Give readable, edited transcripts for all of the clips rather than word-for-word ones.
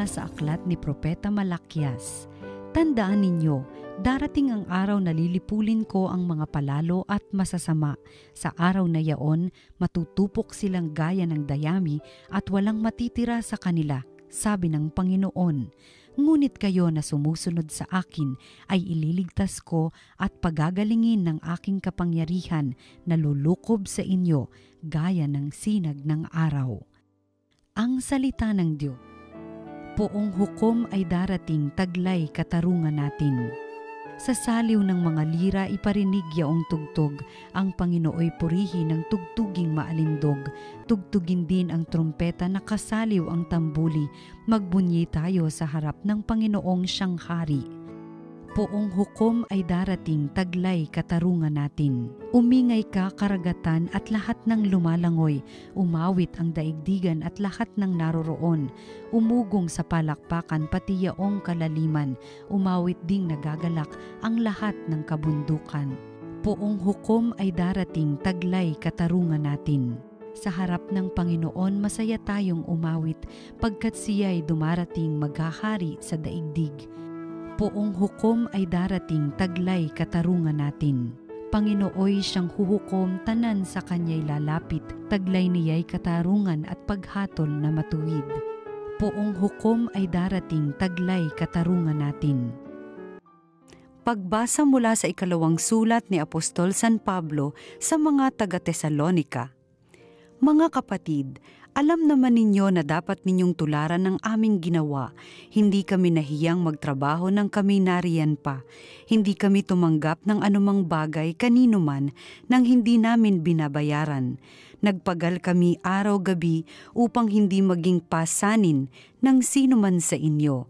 mula sa aklat ni Propeta Malakias. Tandaan ninyo, darating ang araw na lilipulin ko ang mga palalo at masasama. Sa araw na yaon, matutupok silang gaya ng dayami at walang matitira sa kanila, sabi ng Panginoon. Ngunit kayo na sumusunod sa akin ay ililigtas ko at pagagalingin ng aking kapangyarihan na lulukob sa inyo gaya ng sinag ng araw. Ang salita ng Diyos. Poong hukom ay darating, taglay katarungan natin. Sa saliw ng mga lira iparinig yaong tugtog, ang Panginooy purihin ng tugtuging maalindog. Tugtugin din ang trumpeta na kasaliw ang tambuli, magbunyi tayo sa harap ng Panginoong siyang hari. Poong hukom ay darating, taglay katarungan natin. Umingay ka karagatan at lahat ng lumalangoy, umawit ang daigdigan at lahat ng naroroon. Umugong sa palakpakan pati yaong kalaliman, umawit ding nagagalak ang lahat ng kabundukan. Poong hukom ay darating, taglay katarungan natin. Sa harap ng Panginoon masaya tayong umawit, pagkat siya'y dumarating maghahari sa daigdig. Poong hukom ay darating, taglay katarungan natin. Panginooy siyang huhukom, tanan sa kanya'y lalapit, taglay niya'y katarungan at paghatol na matuwid. Poong hukom ay darating, taglay katarungan natin. Pagbasa mula sa ikalawang sulat ni Apostol San Pablo sa mga taga-Tesalonika. Mga kapatid, alam naman ninyo na dapat ninyong tularan ng aming ginawa. Hindi kami nahiyang magtrabaho nang kami nariyan pa. Hindi kami tumanggap ng anumang bagay kanino man nang hindi namin binabayaran. Nagpagal kami araw-gabi upang hindi maging pasanin ng sino man sa inyo.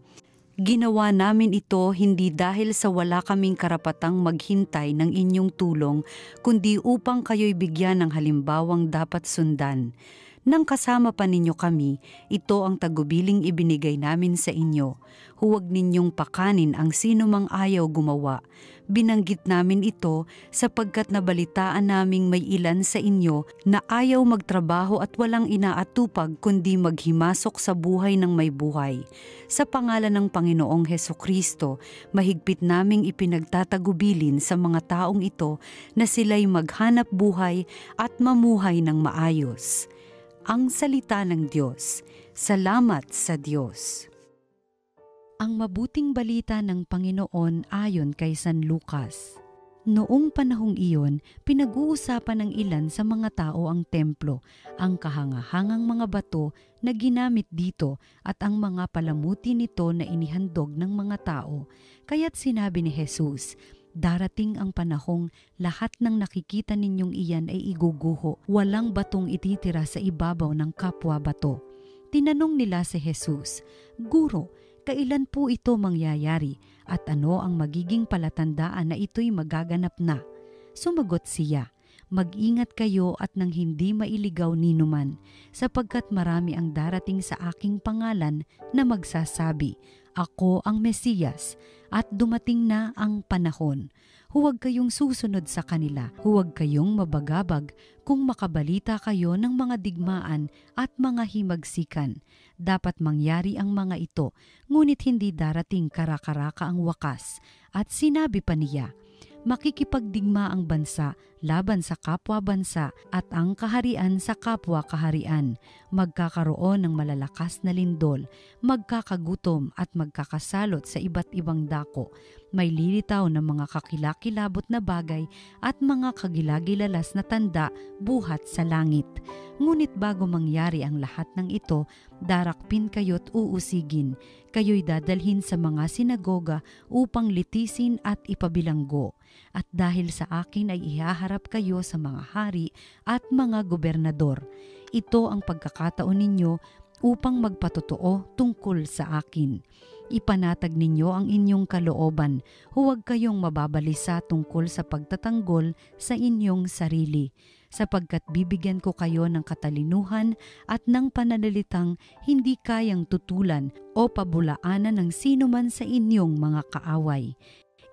Ginawa namin ito hindi dahil sa wala kaming karapatang maghintay ng inyong tulong, kundi upang kayo'y bigyan ng halimbawang dapat sundan. Nang kasama pa ninyo kami, ito ang tagubiling ibinigay namin sa inyo. Huwag ninyong pakanin ang sino mang ayaw gumawa. Binanggit namin ito sapagkat nabalitaan naming may ilan sa inyo na ayaw magtrabaho at walang inaatupag kundi maghimasok sa buhay ng may buhay. Sa pangalan ng Panginoong Hesukristo, mahigpit naming ipinagtatagubilin sa mga taong ito na sila'y maghanap buhay at mamuhay ng maayos. Ang salita ng Diyos. Salamat sa Diyos. Ang mabuting balita ng Panginoon ayon kay San Lucas. Noong panahong iyon, pinag-uusapan ng ilan sa mga tao ang templo, ang kahangahangang mga bato na ginamit dito at ang mga palamuti nito na inihandog ng mga tao. Kaya't sinabi ni Jesus, darating ang panahong lahat ng nakikita ninyong iyan ay iguguho, walang batong ititira sa ibabaw ng kapwa bato. Tinanong nila si Jesus, Guro, kailan po ito mangyayari at ano ang magiging palatandaan na ito'y magaganap na? Sumagot siya, mag-ingat kayo at nang hindi mailigaw ninuman, sapagkat marami ang darating sa aking pangalan na magsasabi, Ako ang Mesiyas, at dumating na ang panahon. Huwag kayong susunod sa kanila, huwag kayong mabagabag kung makabalita kayo ng mga digmaan at mga himagsikan. Dapat mangyari ang mga ito, ngunit hindi darating karakaraka ang wakas. At sinabi pa niya, makikipagdigma ang bansa laban sa kapwa bansa at ang kaharian sa kapwa kaharian. Magkakaroon ng malalakas na lindol, magkakagutom at magkakasalot sa iba't ibang dako. May lilitaw ng mga kakilakilabot na bagay at mga kagilagilalas na tanda buhat sa langit. Ngunit bago mangyari ang lahat ng ito, darakpin kayo't uusigin. Kayo'y dadalhin sa mga sinagoga upang litisin at ipabilanggo. At dahil sa akin ay ihaharap kayo sa mga hari at mga gobernador. Ito ang pagkakataon ninyo upang magpatotoo tungkol sa akin. Ipanatag ninyo ang inyong kalooban. Huwag kayong mababalisa tungkol sa pagtatanggol sa inyong sarili, sapagkat bibigyan ko kayo ng katalinuhan at ng pananalitang hindi kayang tutulan o pabulaanan ng sino man sa inyong mga kaaway.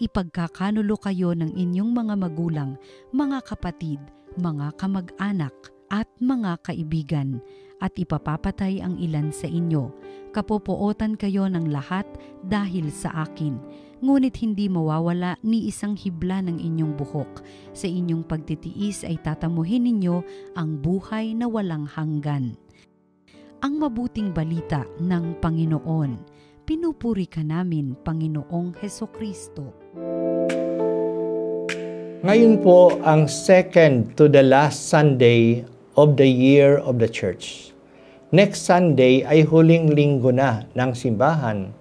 Ipagkakanulo kayo ng inyong mga magulang, mga kapatid, mga kamag-anak, at mga kaibigan, at ipapapatay ang ilan sa inyo. Kapopootan kayo ng lahat dahil sa akin. Ngunit hindi mawawala ni isang hibla ng inyong buhok. Sa inyong pagtitiis ay tatamuhin ninyo ang buhay na walang hanggan. Ang mabuting balita ng Panginoon. Pinupuri ka namin, Panginoong Hesukristo. Ngayon po ang second to the last Sunday of the year of the Church. Next Sunday ay huling linggo na ng simbahan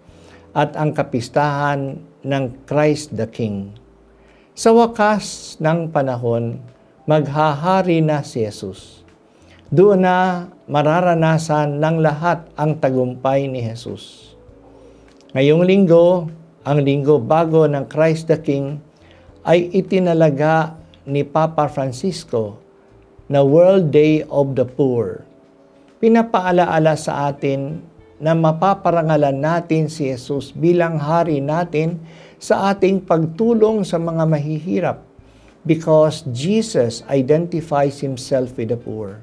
at ang kapistahan ng Christ the King. Sa wakas ng panahon, maghahari na si Jesus. Doon na mararanasan ng lahat ang tagumpay ni Jesus. Ngayong linggo, ang linggo bago ng Christ the King, ay itinalaga ni Papa Francisco na World Day of the Poor. Pinapaalaala sa atin na mapaparangalan natin si Jesus bilang hari natin sa ating pagtulong sa mga mahihirap because Jesus identifies Himself with the poor.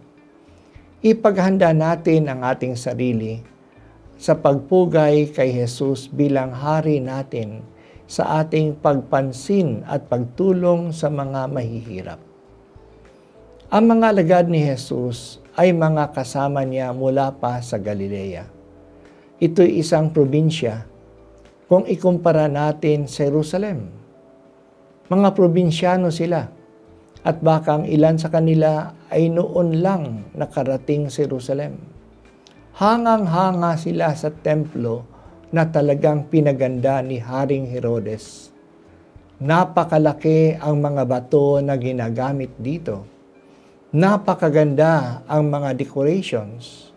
Ipaghanda natin ang ating sarili sa pagpugay kay Jesus bilang hari natin sa ating pagpansin at pagtulong sa mga mahihirap. Ang mga alagad ni Jesus ay mga kasama niya mula pa sa Galilea. Ito'y isang probinsya kung ikumpara natin sa Jerusalem. Mga probinsyano sila at baka ang ilan sa kanila ay noon lang nakarating sa Jerusalem. Hangang-hanga sila sa templo na talagang pinaganda ni Haring Herodes. Napakalaki ang mga bato na ginagamit dito. Napakaganda ang mga decorations.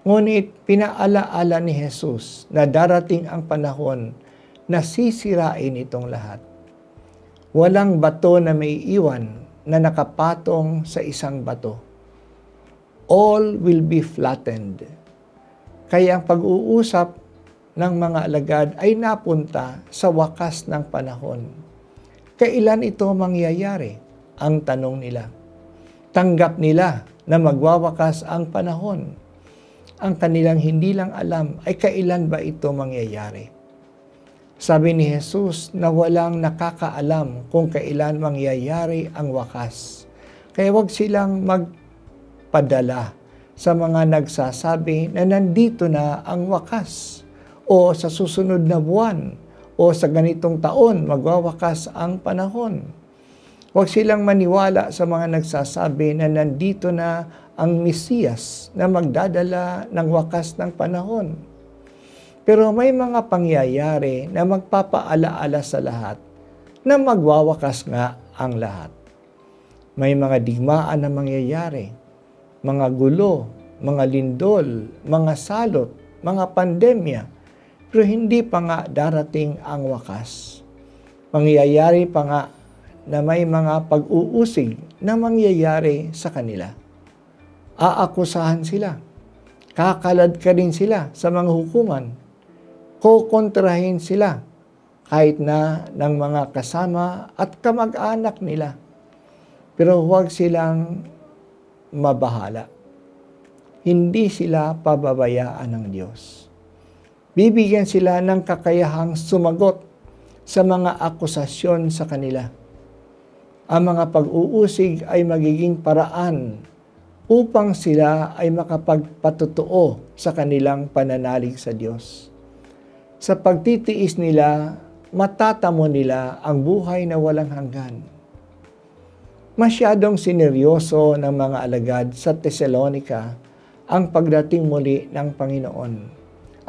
Ngunit pinaalaala ni Jesus na darating ang panahon na sisirain itong lahat. Walang bato na may iwan na nakapatong sa isang bato. All will be flattened. Kaya ang pag-uusap ng mga alagad ay napunta sa wakas ng panahon. Kailan ito mangyayari? Ang tanong nila. Tanggap nila na magwawakas ang panahon. Ang kanilang hindi lang alam ay kailan ba ito mangyayari. Sabi ni Jesus na walang nakakaalam kung kailan mangyayari ang wakas. Kaya wag silang magpadala sa mga nagsasabi na nandito na ang wakas o sa susunod na buwan o sa ganitong taon magwawakas ang panahon. Huwag silang maniwala sa mga nagsasabi na nandito na ang Mesiyas na magdadala ng wakas ng panahon. Pero may mga pangyayari na magpapaalaala sa lahat na magwawakas nga ang lahat. May mga digmaan na mangyayari, mga gulo, mga lindol, mga salot, mga pandemya, pero hindi pa nga darating ang wakas. Mangyayari pa nga na may mga pag-uusig na mangyayari sa kanila. Aakusahan sila. Kakalad ka rin sila sa mga hukuman. Kukontrahin sila kahit na ng mga kasama at kamag-anak nila. Pero huwag silang mabahala. Hindi sila pababayaan ng Diyos. Bibigyan sila ng kakayahang sumagot sa mga akusasyon sa kanila. Ang mga pag-uusig ay magiging paraan upang sila ay makapagpatotoo sa kanilang pananalig sa Diyos. Sa pagtitiis nila, matatamo nila ang buhay na walang hanggan. Masyadong sineryoso ng mga alagad sa Thessalonica ang pagdating muli ng Panginoon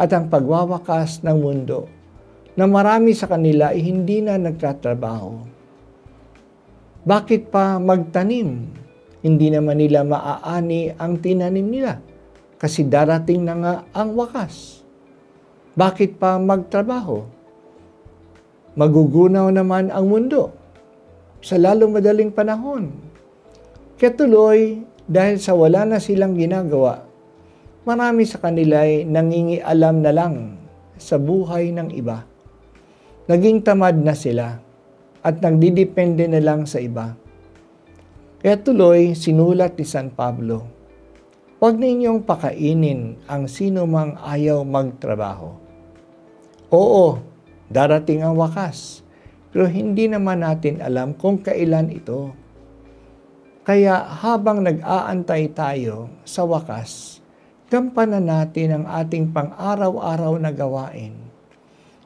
at ang pagwawakas ng mundo na marami sa kanila ay hindi na nagtatrabaho. Bakit pa magtanim? Hindi naman nila maaani ang tinanim nila kasi darating na nga ang wakas. Bakit pa magtrabaho? Magugunaw naman ang mundo sa lalong madaling panahon. Kaya tuloy, dahil sa wala na silang ginagawa, marami sa kanila ay nangingialam na lang sa buhay ng iba. Naging tamad na sila at nagdidepende na lang sa iba. Kaya tuloy sinulat ni San Pablo, huwag ninyong pakainin ang sino mang ayaw magtrabaho. Oo, darating ang wakas, pero hindi naman natin alam kung kailan ito. Kaya habang nag-aantay tayo sa wakas, gampanan natin ang ating pang-araw-araw na gawain.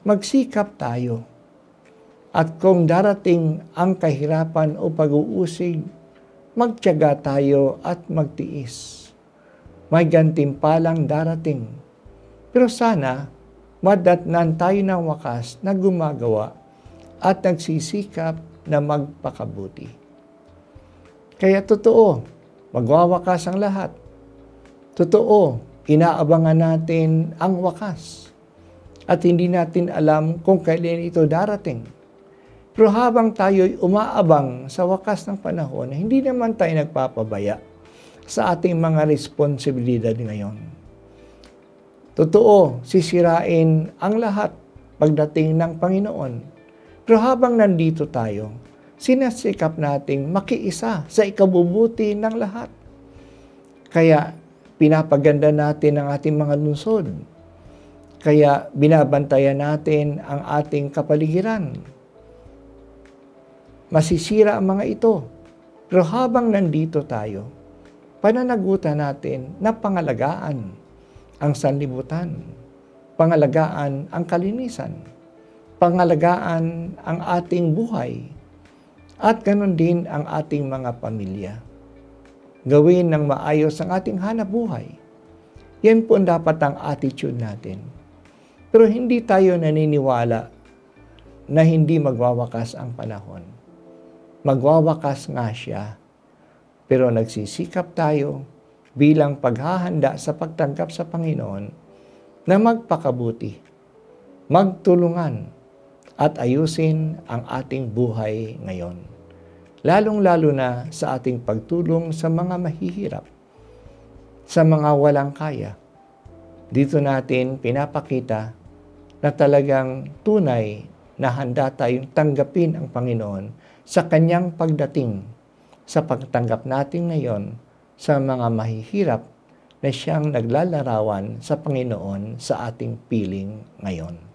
Magsikap tayo. At kung darating ang kahirapan o pag-uusig, magtiyaga tayo at magtiis. May gantimpalang darating. Pero sana, madatnan tayo ng wakas na gumagawa at nagsisikap na magpakabuti. Kaya totoo, magwawakas ang lahat. Totoo, inaabangan natin ang wakas. At hindi natin alam kung kailan ito darating. Pero habang tayo'y umaabang sa wakas ng panahon, hindi naman tayo nagpapabaya sa ating mga responsibilidad ngayon. Totoo, sisirain ang lahat pagdating ng Panginoon. Pero habang nandito tayo, sinasikap nating makiisa sa ikabubuti ng lahat. Kaya pinapaganda natin ang ating mga lungsod. Kaya binabantayan natin ang ating kapaligiran. Masisira ang mga ito. Pero habang nandito tayo, pananagutan natin na pangalagaan ang sanlibutan, pangalagaan ang kalinisan, pangalagaan ang ating buhay, at ganon din ang ating mga pamilya. Gawin ng maayos ang ating hanap buhay. Yan po dapat ang attitude natin. Pero hindi tayo naniniwala na hindi magwawakas ang panahon. Magwawakas nga siya. Pero nagsisikap tayo bilang paghahanda sa pagtanggap sa Panginoon na magpakabuti, magtulungan, at ayusin ang ating buhay ngayon. Lalong-lalo na sa ating pagtulong sa mga mahihirap, sa mga walang kaya. Dito natin pinapakita na talagang tunay na handa tayong tanggapin ang Panginoon sa Kanyang pagdating, sa pagtanggap natin ngayon sa mga mahihirap na siyang naglalarawan sa Panginoon sa ating piling ngayon.